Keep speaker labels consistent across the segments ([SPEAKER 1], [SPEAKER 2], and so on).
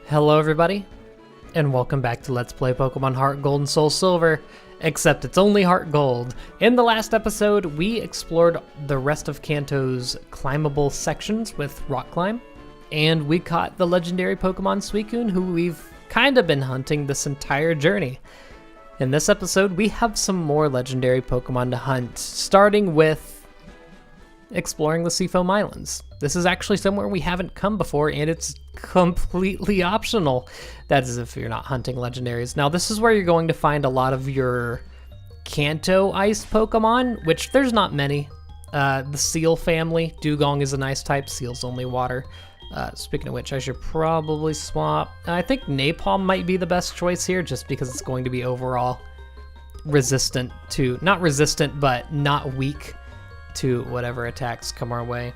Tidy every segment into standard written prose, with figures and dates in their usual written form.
[SPEAKER 1] Hello everybody, and welcome back to Let's Play Pokemon Heart Gold and Soul Silver, except it's only Heart Gold. In the last episode, we explored the rest of Kanto's climbable sections with Rock Climb, and we caught the legendary Pokemon Suicune, who we've kind of been hunting this entire journey. In this episode, we have some more legendary Pokemon to hunt, starting with exploring the Seafoam Islands. This is actually somewhere we haven't come before, and it's completely optional. That is if you're not hunting legendaries. Now, this is where you're going to find a lot of your Kanto ice Pokemon, which there's not many. The Seal family, Dugong is an ice type, Seal's only water. Speaking of which, I should probably swap. I think Napalm might be the best choice here, just because it's going to be overall resistant to, not resistant, but not weak to whatever attacks come our way.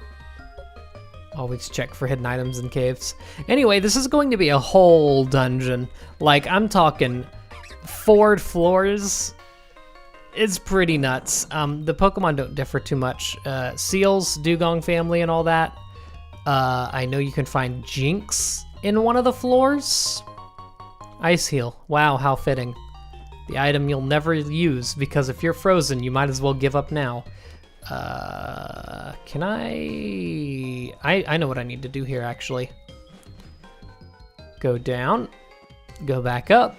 [SPEAKER 1] Always check for hidden items in caves. Anyway, this is going to be a whole dungeon. Like, I'm talking 4 floors. It's pretty nuts. The Pokemon don't differ too much. Seals, Dugong family, and all that. I know you can find Jinx in one of the floors. Ice Heal. Wow, how fitting. The item you'll never use, because if you're frozen, you might as well give up now. Can I know what I need to do here, actually. Go down, go back up,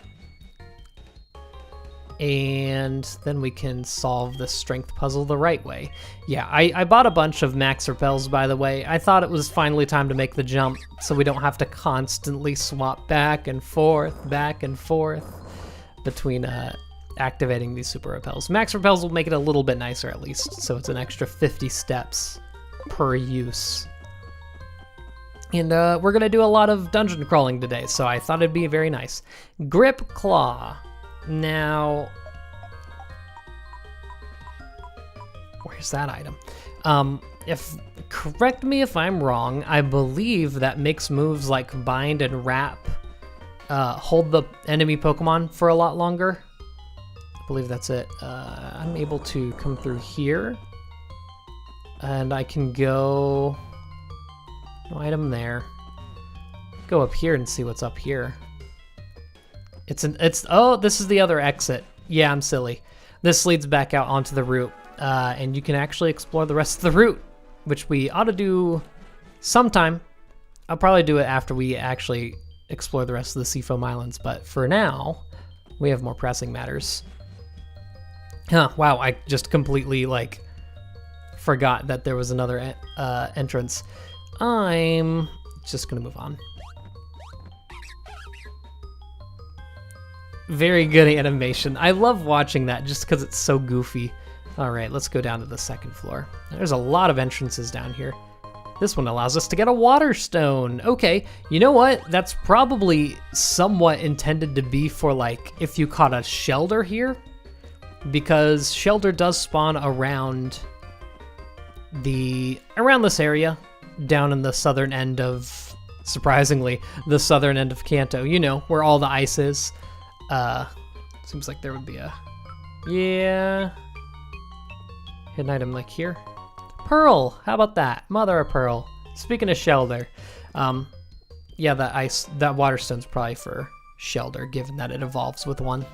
[SPEAKER 1] and then we can solve the strength puzzle the right way. Yeah, I bought a bunch of max repels, by the way. I thought it was finally time to make the jump, so we don't have to constantly swap back and forth between, activating these super repels. Max repels will make it a little bit nicer at least, so it's an extra 50 steps per use. And we're gonna do a lot of dungeon crawling today, so I thought it'd be very nice. Grip Claw. Now, where's that item? Correct me if I'm wrong, I believe that makes moves like Bind and Wrap hold the enemy Pokemon for a lot longer. I believe that's it. I'm able to come through here, and I can go, no item there. Go up here and see what's up here. Oh, this is the other exit. Yeah, I'm silly. This leads back out onto the route, and you can actually explore the rest of the route, which we ought to do sometime. I'll probably do it after we actually explore the rest of the Seafoam Islands, but for now, we have more pressing matters. Huh, wow, I just completely, forgot that there was another entrance. I'm just gonna move on. Very good animation. I love watching that just because it's so goofy. All right, let's go down to the second floor. There's a lot of entrances down here. This one allows us to get a water stone. Okay, you know what? That's probably somewhat intended to be for, if you caught a Shelder here, because Shelder does spawn around this area, down in the southern end of, surprisingly, the southern end of Kanto. You know, where all the ice is. Seems like there would be yeah, hidden item like here. Pearl, how about that? Mother of Pearl. Speaking of Shelder, yeah, that water stone's probably for Shelder, given that it evolves with one.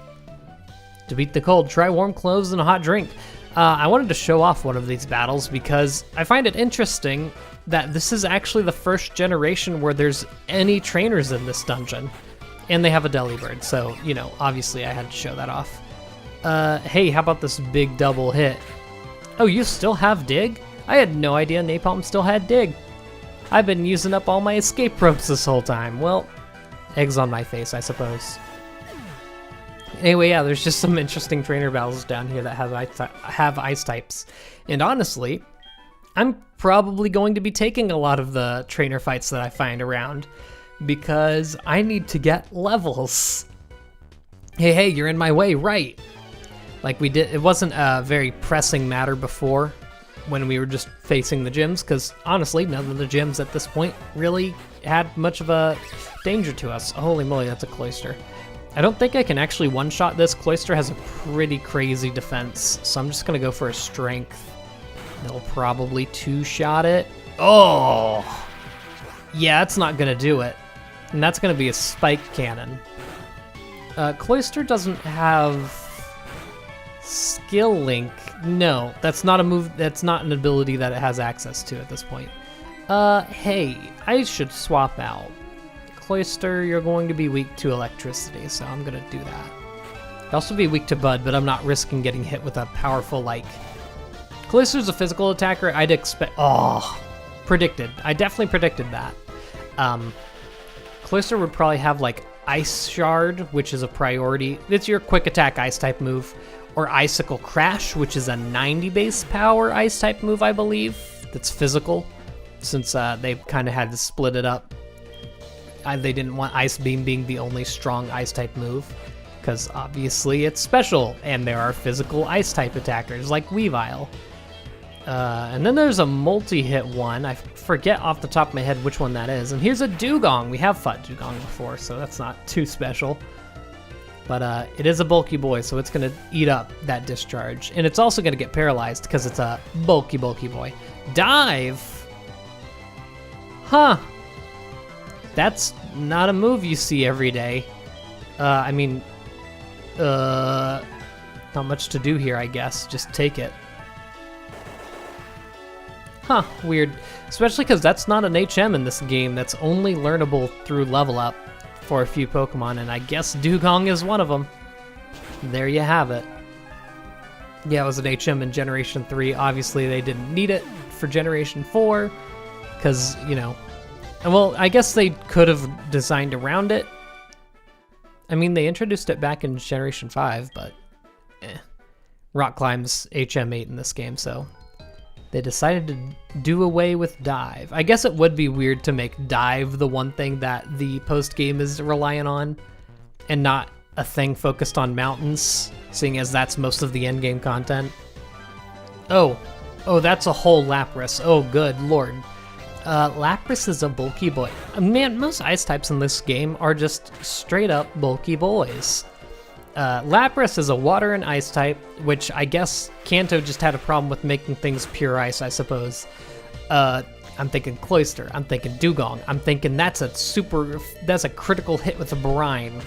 [SPEAKER 1] To beat the cold, try warm clothes and a hot drink. I wanted to show off one of these battles because I find it interesting that this is actually the first generation where there's any trainers in this dungeon. And they have a Delibird, so, you know, obviously I had to show that off. Hey, how about this big double hit? Oh, you still have Dig? I had no idea Napalm still had Dig. I've been using up all my escape ropes this whole time. Well, eggs on my face, I suppose. Anyway, yeah, there's just some interesting trainer battles down here that have ice types. And honestly, I'm probably going to be taking a lot of the trainer fights that I find around, because I need to get levels. Hey, you're in my way, right? Like we did, it wasn't a very pressing matter before when we were just facing the gyms, because honestly, none of the gyms at this point really had much of a danger to us. Holy moly, that's a Cloyster. I don't think I can actually one-shot this. Cloyster has a pretty crazy defense, so I'm just gonna go for a strength. They'll probably two-shot it. Oh! Yeah, it's not gonna do it. And that's going to be a spike cannon. Cloyster doesn't have skill link. No, that's not a move. That's not an ability that it has access to at this point. Hey, I should swap out. Cloyster, you're going to be weak to electricity, so I'm going to do that. I'd also be weak to Bud, but I'm not risking getting hit with a powerful, like... Cloyster's a physical attacker. I'd expect... Oh, predicted. I definitely predicted that. Cloyster would probably have, like, Ice Shard, which is a priority. It's your quick attack Ice-type move. Or Icicle Crash, which is a 90 base power Ice-type move, I believe. That's physical, since they kind of had to split it up. They didn't want Ice Beam being the only strong Ice-type move, because obviously it's special, and there are physical Ice-type attackers, like Weavile. And then there's a multi-hit one. I forget off the top of my head which one that is. And here's a Dugong. We have fought Dugong before, so that's not too special. But it is a bulky boy, so it's going to eat up that discharge. And it's also going to get paralyzed because it's a bulky boy. Dive! Huh. That's not a move you see every day. I mean, not much to do here, I guess. Just take it. Huh, weird. Especially because that's not an HM in this game. That's only learnable through level up for a few Pokemon, and I guess Dugong is one of them. There you have it. Yeah, it was an HM in Generation 3. Obviously, they didn't need it for Generation 4, because, you know... Well, I guess they could have designed around it. I mean, they introduced it back in Generation 5, but... Rock Climb's HM8 in this game, so... They decided to do away with Dive. I guess it would be weird to make Dive the one thing that the post-game is relying on, and not a thing focused on mountains, seeing as that's most of the endgame content. Oh, that's a whole Lapras. Oh, good lord. Lapras is a bulky boy. Man, most ice types in this game are just straight up bulky boys. Lapras is a water and ice type, which I guess Kanto just had a problem with making things pure ice, I suppose. I'm thinking Cloyster, I'm thinking Dugong, I'm thinking that's a critical hit with a brine.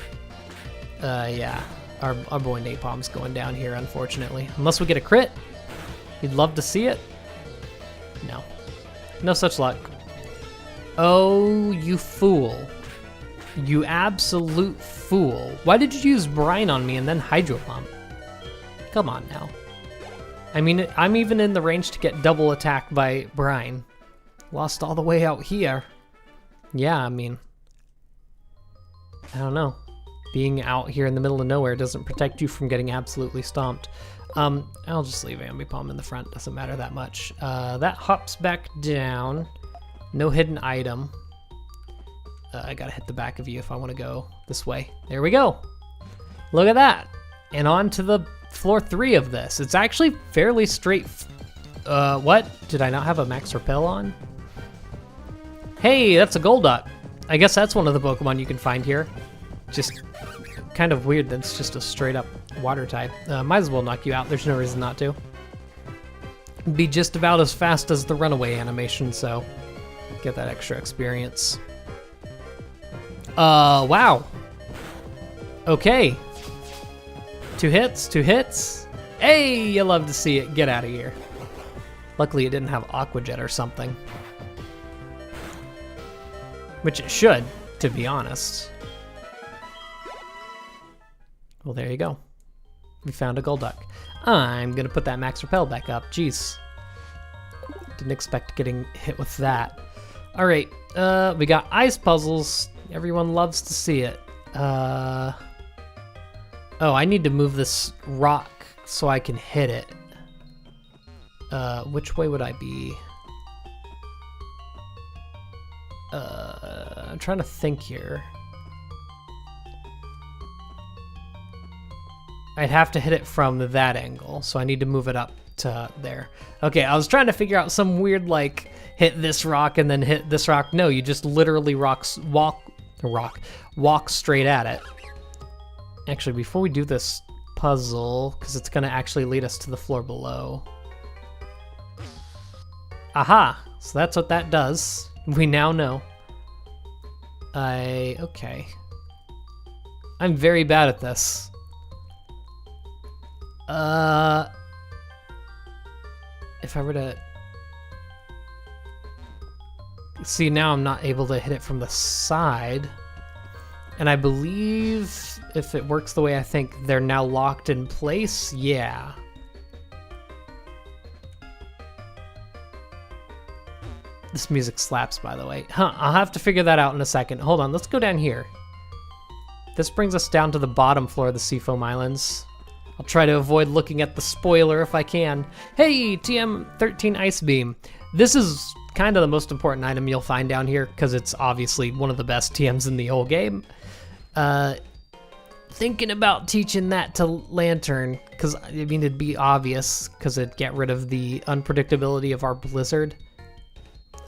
[SPEAKER 1] Yeah, our boy Napalm's going down here, unfortunately. Unless we get a crit, you'd love to see it. No. No such luck. Oh, you fool. You absolute fool. Why did you use Brine on me and then Hydro Pump? Come on now. I mean, I'm even in the range to get double attacked by Brine. Lost all the way out here. Yeah, I mean... I don't know. Being out here in the middle of nowhere doesn't protect you from getting absolutely stomped. I'll just leave Ambipom in the front. Doesn't matter that much. That hops back down. No hidden item. I gotta hit the back of you if I want to go this way. There we go. Look at that. And on to the floor 3 of this. It's actually fairly straight. What? Did I not have a Max Repel on? Hey, that's a Golduck. I guess that's one of the Pokemon you can find here. Just kind of weird that it's just a straight up water type. Might as well knock you out. There's no reason not to. Be just about as fast as the runaway animation, so get that extra experience. Wow. Okay. 2 hits. Hey, you love to see it. Get out of here. Luckily, it didn't have Aqua Jet or something. Which it should, to be honest. Well, there you go. We found a Golduck. I'm gonna put that Max Repel back up. Jeez. Didn't expect getting hit with that. Alright, we got ice puzzles. Everyone loves to see it. Oh, I need to move this rock so I can hit it. Which way would I be? I'm trying to think here. I'd have to hit it from that angle, so I need to move it up to there. Okay, I was trying to figure out some weird, like, hit this rock and then hit this rock. No, you just literally walk straight at it. Actually, before we do this puzzle, because it's going to actually lead us to the floor below. Aha! So that's what that does. We now know. Okay. I'm very bad at this. If I were to... See, now I'm not able to hit it from the side. And I believe if it works the way I think, they're now locked in place. Yeah. This music slaps, by the way. I'll have to figure that out in a second. Hold on, let's go down here. This brings us down to the bottom floor of the Seafoam Islands. I'll try to avoid looking at the spoiler if I can. Hey, TM13 Ice Beam. This is kind of the most important item you'll find down here because it's obviously one of the best TMs in the whole game. Thinking about teaching that to Lantern, because I mean it'd be obvious because it'd get rid of the unpredictability of our blizzard.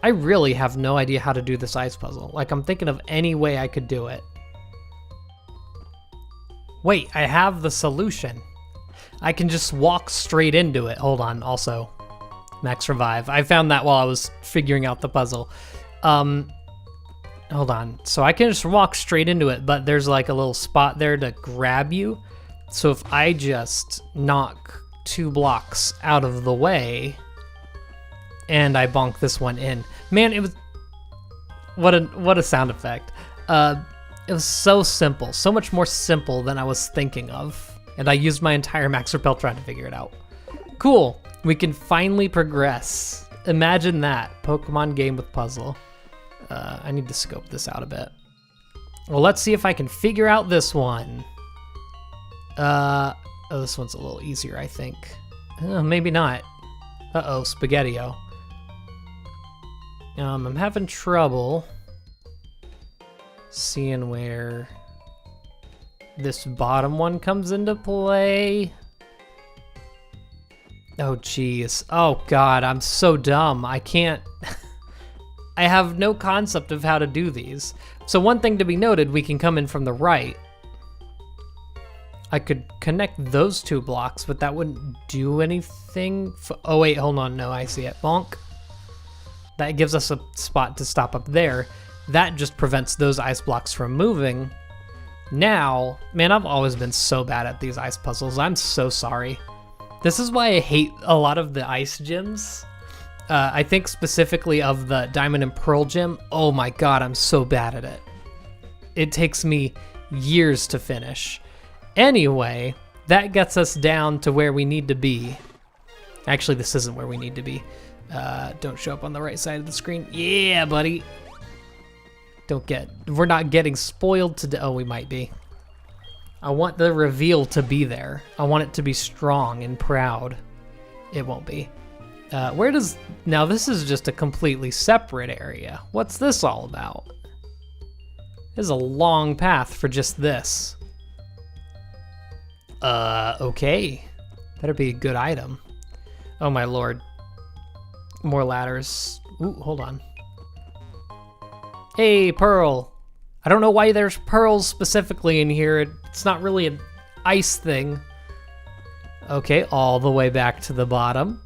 [SPEAKER 1] I really have no idea how to do this ice puzzle. Like, I'm thinking of any way I could do it. Wait, I have the solution. I can just walk straight into it. Hold on, also. Max Revive. I found that while I was figuring out the puzzle. Hold on. So I can just walk straight into it, but there's like a little spot there to grab you. So if I just knock 2 blocks out of the way and I bonk this one in. Man, it was... What a sound effect. It was so simple. So much more simple than I was thinking of. And I used my entire max repel trying to figure it out. Cool. We can finally progress. Imagine that. Pokemon game with puzzle. I need to scope this out a bit. Well, let's see if I can figure out this one. Oh, this one's a little easier, I think. Maybe not. Uh-oh, Spaghetti-O. I'm having trouble seeing where this bottom one comes into play. Oh, geez. Oh, God, I'm so dumb. I can't... I have no concept of how to do these. So one thing to be noted, we can come in from the right. I could connect those 2 blocks, but that wouldn't do anything. Oh, wait, hold on. No, I see it. Bonk. That gives us a spot to stop up there. That just prevents those ice blocks from moving. Now, man, I've always been so bad at these ice puzzles. I'm so sorry. This is why I hate a lot of the ice gyms. I think specifically of the Diamond and Pearl gym. Oh my God, I'm so bad at it. It takes me years to finish. Anyway, that gets us down to where we need to be. Actually, this isn't where we need to be. Don't show up on the right side of the screen. Yeah, buddy. We're not getting spoiled today. Oh, we might be. I want the reveal to be there. I want it to be strong and proud. It won't be. Now this is just a completely separate area. What's this all about? There's a long path for just this. Okay. Better be a good item. Oh my lord. More ladders. Ooh, hold on. Hey, Pearl. I don't know why there's pearls specifically in here. It's not really an ice thing. Okay, all the way back to the bottom.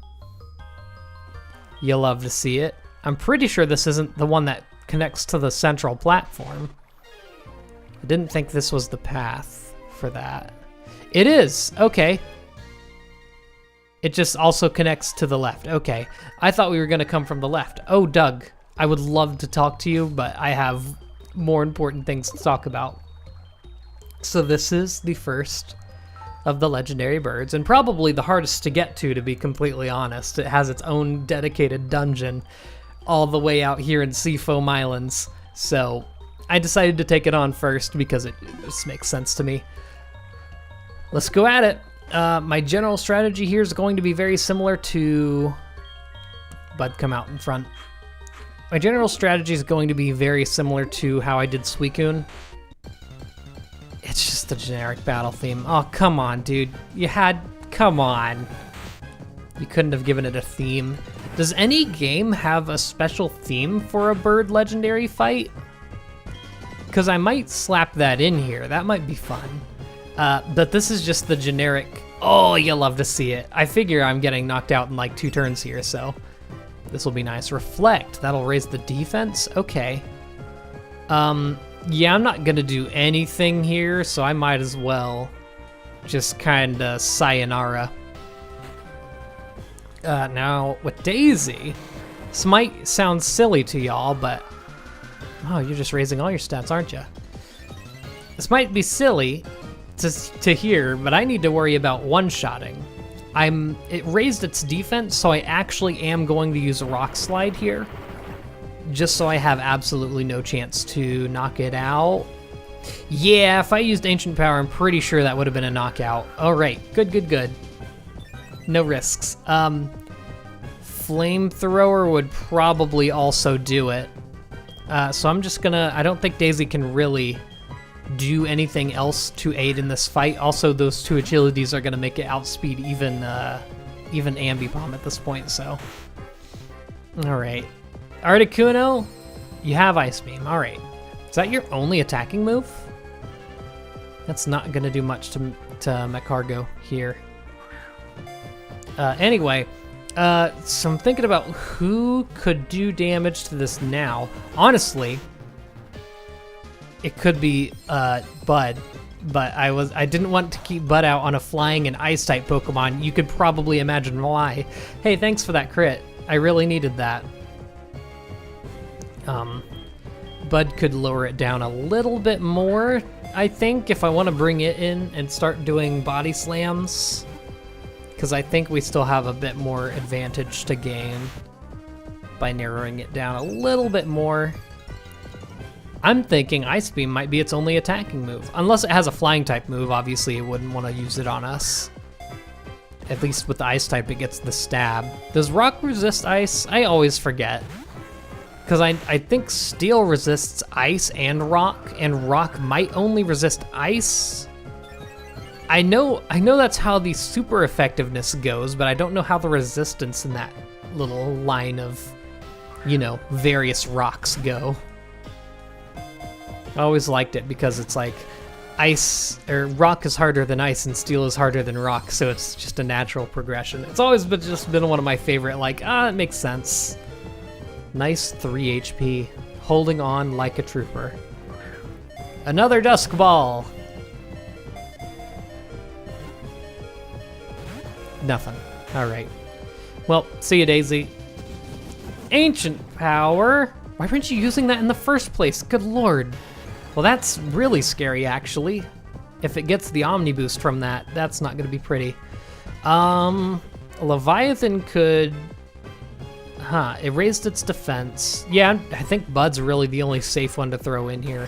[SPEAKER 1] You'll love to see it. I'm pretty sure this isn't the one that connects to the central platform. I didn't think this was the path for that. It is, okay. It just also connects to the left. Okay, I thought we were gonna come from the left. Oh, Doug, I would love to talk to you, but I have more important things to talk about. So this is the first of the legendary birds, and probably the hardest to get to be completely honest. It has its own dedicated dungeon all the way out here in Seafoam Islands. So I decided to take it on first because it just makes sense to me. Let's go at it. My general strategy here is going to be very similar to... Bud, come out in front. My general strategy is going to be very similar to how I did Suicune. It's just a generic battle theme. Oh, come on, dude. Come on. You couldn't have given it a theme. Does any game have a special theme for a bird legendary fight? Because I might slap that in here. That might be fun. But this is just the generic... Oh, you'll love to see it. I figure I'm getting knocked out in like 2 turns here, so... This will be nice. Reflect. That'll raise the defense? Okay. Yeah, I'm not gonna do anything here, so I might as well just kinda sayonara. Now, with Daisy, this might sound silly to y'all, but... Oh, you're just raising all your stats, aren't you? This might be silly to hear, but I need to worry about one-shotting. It raised its defense, so I actually am going to use a Rock Slide here, just so I have absolutely no chance to knock it out. Yeah, if I used Ancient Power, I'm pretty sure that would have been a knockout. All right, good. No risks. Flamethrower would probably also do it. So I'm just gonna, I don't think Daisy can really do anything else to aid in this fight. Also, those two agilities are gonna make it outspeed even Ambipom at this point, so. All right. Articuno, you have Ice Beam, all right. Is that your only attacking move? That's not gonna do much to Mecargo here. Anyway, so I'm thinking about who could do damage to this now. Honestly, it could be Bud, but I didn't want to keep Bud out on a flying and ice type Pokemon. You could probably imagine why. Hey, thanks for that crit. I really needed that. Bud could lower it down a little bit more, I think, if I want to bring it in and start doing body slams. Because I think we still have a bit more advantage to gain by narrowing it down a little bit more. I'm thinking Ice Beam might be its only attacking move. Unless it has a flying type move, obviously it wouldn't want to use it on us. At least with the ice type, it gets the stab. Does Rock resist ice? I always forget. Because I think Steel resists ice and Rock might only resist ice. I know that's how the super effectiveness goes, but I don't know how the resistance in that little line of, you know, various rocks go. I always liked it because it's like ice or rock is harder than ice and steel is harder than rock, so it's just a natural progression. It's always been one of my favorite, like, it makes sense. Nice 3 HP, holding on like a trooper. Another Dusk Ball. Nothing. All right. Well, see you, Daisy. Ancient Power. Why weren't you using that in the first place? Good lord. Well, that's really scary, actually. If it gets the Omni Boost from that, that's not going to be pretty. Leviathan could... it raised its defense. Yeah, I think Bud's really the only safe one to throw in here.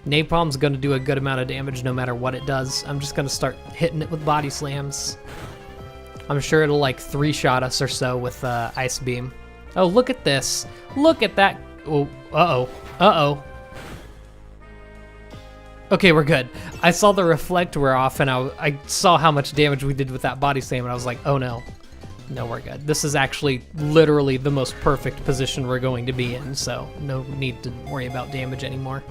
[SPEAKER 1] Napalm's going to do a good amount of damage no matter what it does. I'm just going to start hitting it with body slams. I'm sure it'll like 3-shot us or so with Ice Beam. Oh, look at this. Look at that. Oh, uh-oh. Okay, we're good. I saw the reflect wear off, and I saw how much damage we did with that body slam, and I was like, oh no. No, we're good. This is actually literally the most perfect position we're going to be in, so no need to worry about damage anymore.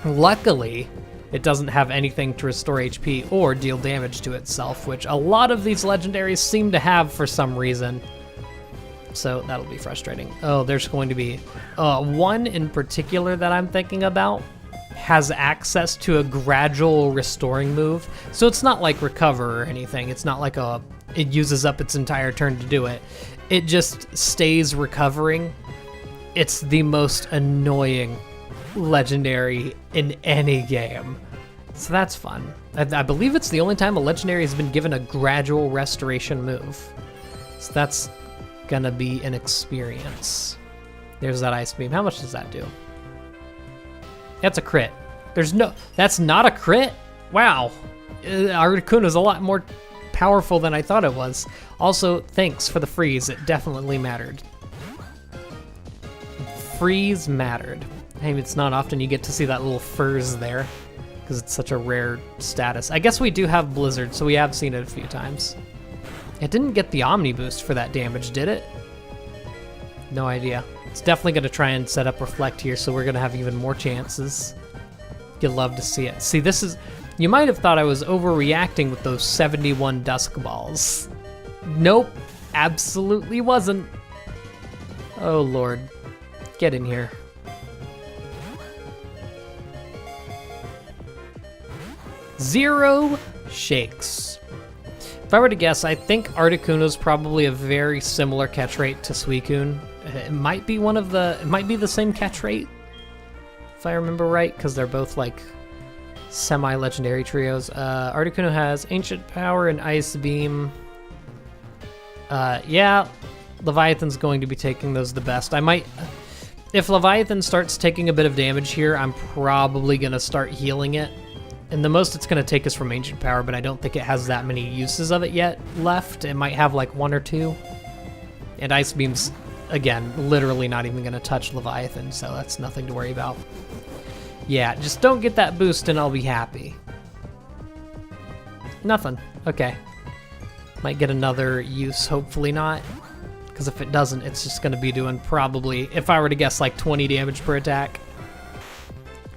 [SPEAKER 1] Luckily, it doesn't have anything to restore HP or deal damage to itself, which a lot of these legendaries seem to have for some reason. So that'll be frustrating. Oh, there's going to be one in particular that I'm thinking about has access to a gradual restoring move. So it's not like Recover or anything. It's not like it uses up its entire turn to do it. It just stays recovering. It's the most annoying legendary in any game. So that's fun. I believe it's the only time a legendary has been given a gradual restoration move. So that's gonna be an experience. There's that Ice Beam. How much does that do? That's a crit. That's not a crit? Wow. Articuno is a lot more powerful than I thought it was. Also, thanks for the freeze. It definitely mattered. Freeze mattered. Hey, it's not often you get to see that little furs there, because it's such a rare status. I guess we do have Blizzard, so we have seen it a few times. It didn't get the Omni Boost for that damage, did it? No idea. It's definitely going to try and set up Reflect here, so we're going to have even more chances. You'd love to see it. See, this is... You might have thought I was overreacting with those 71 Dusk Balls. Nope, absolutely wasn't. Oh, Lord. Get in here. 0 shakes. If I were to guess, I think Articuno's probably a very similar catch rate to Suicune. It might be the same catch rate, if I remember right, because they're both like semi-legendary trios. Articuno has Ancient Power and Ice Beam. Yeah, Leviathan's going to be taking those the best. If Leviathan starts taking a bit of damage here, I'm probably going to start healing it. And the most it's going to take is from Ancient Power, but I don't think it has that many uses of it yet left. It might have like 1 or 2. And Ice Beam's, again, literally not even going to touch Leviathan, so that's nothing to worry about. Yeah, just don't get that boost and I'll be happy. Nothing. Okay. Might get another use, hopefully not. Because if it doesn't, it's just going to be doing probably, if I were to guess, like 20 damage per attack.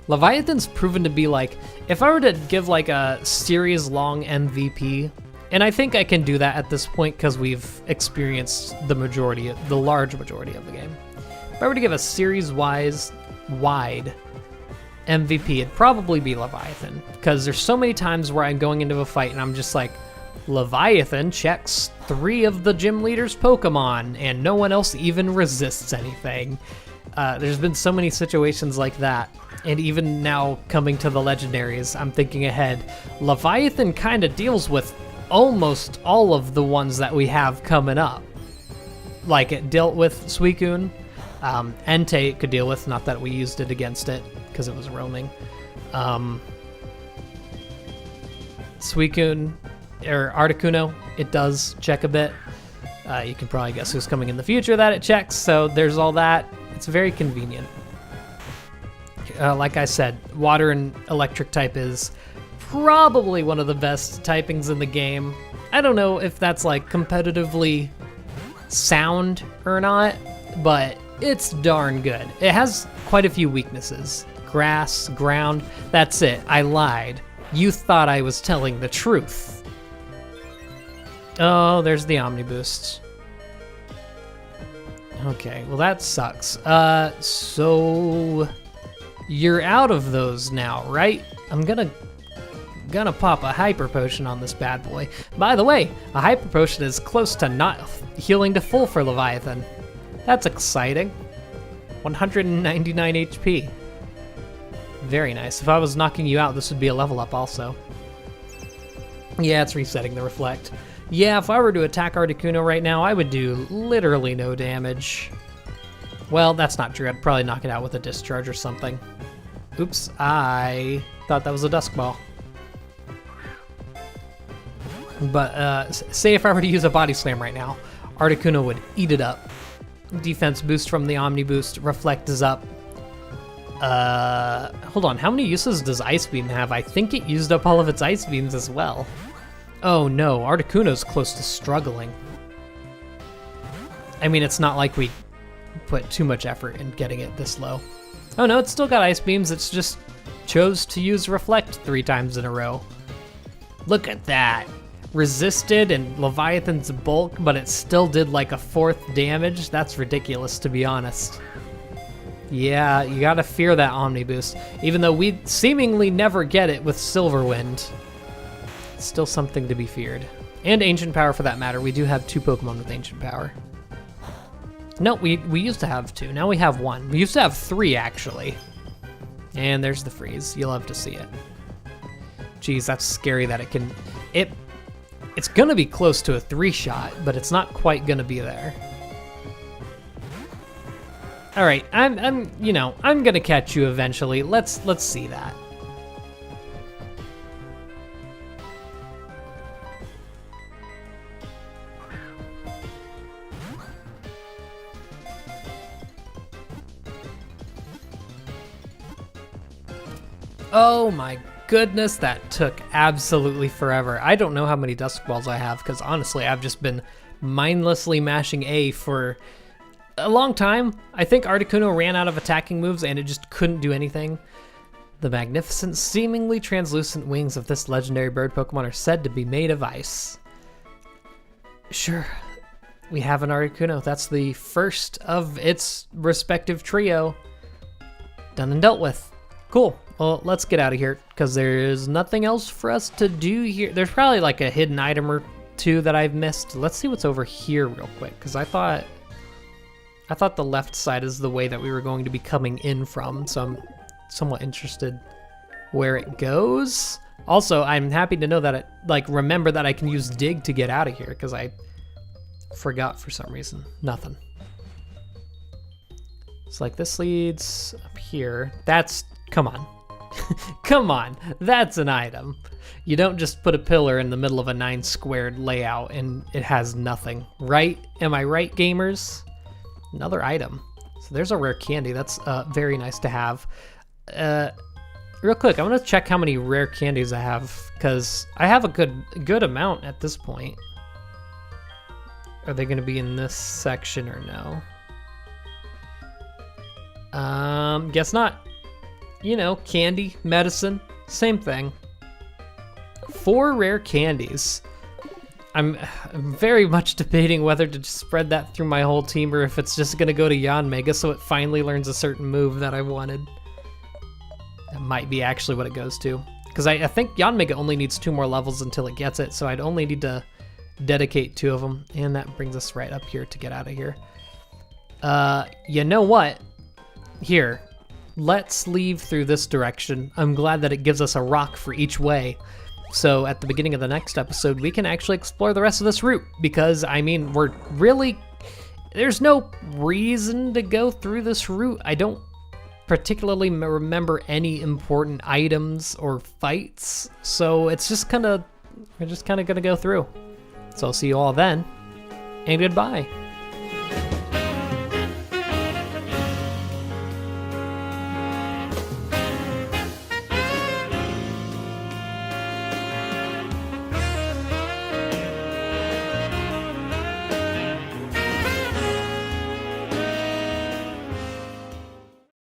[SPEAKER 1] Leviathan's proven to be like, if I were to give like a series-long MVP, and I think I can do that at this point because we've experienced the large majority of the game. If I were to give a series-wide MVP, it'd probably be Leviathan, because there's so many times where I'm going into a fight and I'm just like, Leviathan checks 3 of the gym leader's Pokemon, and no one else even resists anything. There's been so many situations like that, and even now coming to the legendaries, I'm thinking ahead. Leviathan kind of deals with almost all of the ones that we have coming up. Like it dealt with Suicune, Entei it could deal with, not that we used it against it, because it was roaming. Suicune, or Articuno, it does check a bit. You can probably guess who's coming in the future that it checks, so there's all that. It's very convenient. Like I said, water and electric type is probably one of the best typings in the game. I don't know if that's like competitively sound or not, but it's darn good. It has quite a few weaknesses. Grass, ground, that's it. I lied. You thought I was telling the truth. Oh, there's the Omni Boost. Okay, well that sucks. So you're out of those now, right? I'm gonna pop a Hyper Potion on this bad boy. By the way, a Hyper Potion is close to not healing to full for Leviathan. That's exciting. 199 HP. Very nice. If I was knocking you out, this would be a level up also. Yeah, it's resetting the Reflect. Yeah, if I were to attack Articuno right now, I would do literally no damage. Well, that's not true. I'd probably knock it out with a Discharge or something. Oops, I thought that was a Dusk Ball. But say if I were to use a Body Slam right now, Articuno would eat it up. Defense boost from the Omni Boost. Reflect is up. Hold on. How many uses does Ice Beam have? I think it used up all of its Ice Beams as well. Oh no, Articuno's close to struggling. I mean, it's not like we put too much effort in getting it this low. Oh no, it's still got Ice Beams. It's just chose to use Reflect 3 times in a row. Look at that. Resisted and Leviathan's bulk, but it still did like a 4th damage. That's ridiculous, to be honest. Yeah, you gotta fear that Omni Boost. Even though we seemingly never get it with Silverwind, it's still something to be feared. And Ancient Power for that matter. We do have 2 Pokemon with Ancient Power. No, we used to have 2. Now we have 1. We used to have 3, actually. And there's the freeze. You'll love to see it. Geez, that's scary that it can... It's gonna be close to a 3-shot, but it's not quite gonna be there. All right, I'm gonna catch you eventually. Let's see that. Oh my goodness, that took absolutely forever. I don't know how many Dusk Balls I have, because honestly, I've just been mindlessly mashing A for a long time. I think Articuno ran out of attacking moves and it just couldn't do anything. The magnificent, seemingly translucent wings of this legendary bird Pokemon are said to be made of ice. Sure, we have an Articuno. That's the first of its respective trio. Done and dealt with. Cool. well, let's get out of here because there is nothing else for us to do here. There's probably like a hidden item or two that I've missed. Let's see what's over here real quick because I thought the left side is the way that we were going to be coming in from, so I'm somewhat interested where it goes. Also, I'm happy to know that remember that I can use dig to get out of here because I forgot for some reason. Nothing. It's like this leads up here. Come on. Come on, that's an item. You don't just put a pillar in the middle of a 9 squared layout and it has nothing, right? Am I right, gamers? Another item. So there's a rare candy. That's very nice to have. Real quick, I'm gonna check how many rare candies I have because I have a good amount at this point. Are they gonna be in this section or no? Guess not. You know, candy, medicine, same thing. 4 rare candies. I'm very much debating whether to just spread that through my whole team or if it's just gonna go to Yanmega so it finally learns a certain move that I wanted. That might be actually what it goes to. Because I think Yanmega only needs 2 more levels until it gets it, so I'd only need to dedicate 2 of them. And that brings us right up here to get out of here. You know what? Here, let's leave through this direction. I'm glad that it gives us a rock for each way. So at the beginning of the next episode, we can actually explore the rest of this route because, I mean, there's no reason to go through this route. I don't particularly remember any important items or fights. So we're just kind of gonna go through. So I'll see you all then, and goodbye.